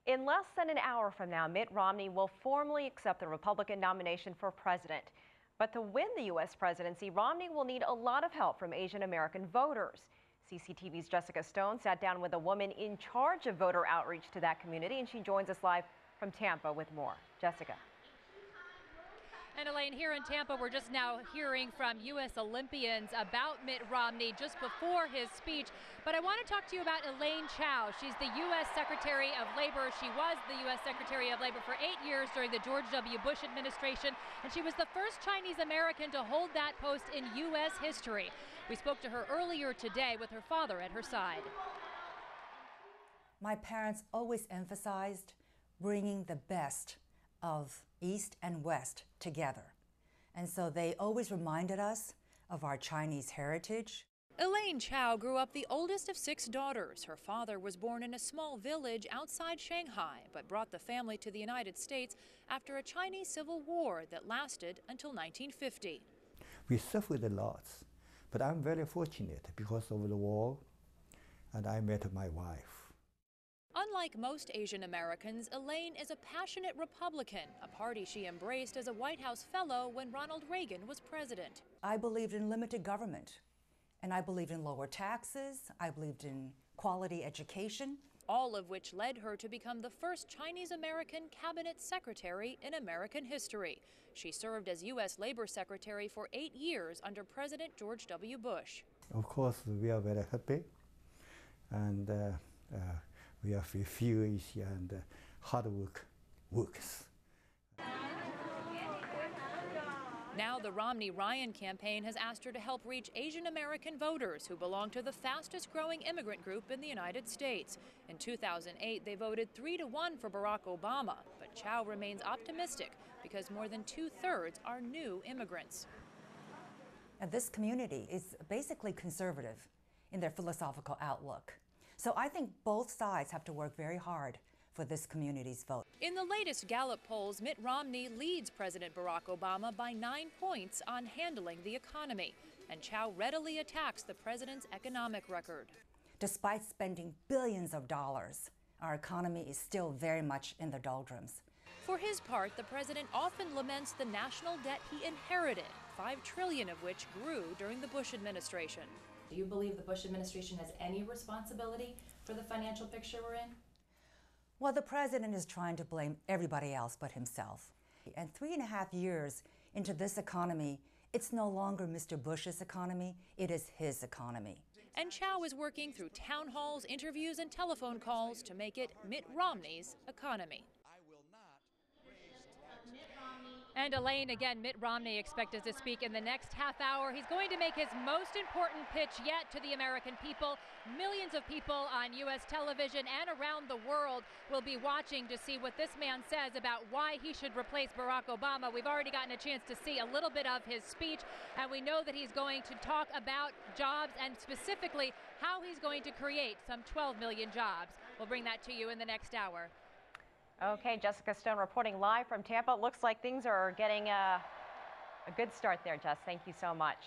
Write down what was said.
In less than an hour from now, Mitt Romney will formally accept the Republican nomination for president. But to win the U.S. presidency, Romney will need a lot of help from Asian American voters. CCTV's Jessica Stone sat down with a woman in charge of voter outreach to that community, and she joins us live from Tampa with more. Jessica. And Elaine, here in Tampa, we're just now hearing from U.S. Olympians about Mitt Romney just before his speech. But I want to talk to you about Elaine Chao. She's the U.S. Secretary of Labor. She was the U.S. Secretary of Labor for 8 years during the George W. Bush administration, and she was the first Chinese American to hold that post in U.S. history. We spoke to her earlier today with her father at her side. My parents always emphasized bringing the best of East and West together. And so they always reminded us of our Chinese heritage. Elaine Chao grew up the oldest of 6 daughters. Her father was born in a small village outside Shanghai, but brought the family to the United States after a Chinese Civil War that lasted until 1950. We suffered a lot, but I'm very fortunate because of the war, and I met my wife. Unlike most Asian Americans, Elaine is a passionate Republican, a party she embraced as a White House fellow when Ronald Reagan was president. I believed in limited government, and I believed in lower taxes. I believed in quality education. All of which led her to become the first Chinese American cabinet secretary in American history. She served as U.S. Labor Secretary for 8 years under President George W. Bush. Of course, we are very happy, and we feel easy, and hard work works. Now the Romney-Ryan campaign has asked her to help reach Asian American voters who belong to the fastest growing immigrant group in the United States. In 2008, they voted 3-1 for Barack Obama, but Chao remains optimistic because more than 2/3 are new immigrants. And this community is basically conservative in their philosophical outlook. So I think both sides have to work very hard for this community's vote. In the latest Gallup polls, Mitt Romney leads President Barack Obama by 9 points on handling the economy, and Chao readily attacks the president's economic record. Despite spending billions of dollars, our economy is still very much in the doldrums. For his part, the president often laments the national debt he inherited, $5 trillion of which grew during the Bush administration. Do you believe the Bush administration has any responsibility for the financial picture we're in? Well, the president is trying to blame everybody else but himself. And 3.5 years into this economy, it's no longer Mr. Bush's economy, it is his economy. And Chao is working through town halls, interviews, and telephone calls to make it Mitt Romney's economy. And Elaine, again, Mitt Romney expected to speak in the next half hour. He's going to make his most important pitch yet to the American people. Millions of people on U.S. television and around the world will be watching to see what this man says about why he should replace Barack Obama. We've already gotten a chance to see a little bit of his speech, and we know that he's going to talk about jobs and specifically how he's going to create some 12 million jobs. We'll bring that to you in the next hour. Okay, Jessica Stone reporting live from Tampa. It looks like things are getting a good start there, Jess. Thank you so much.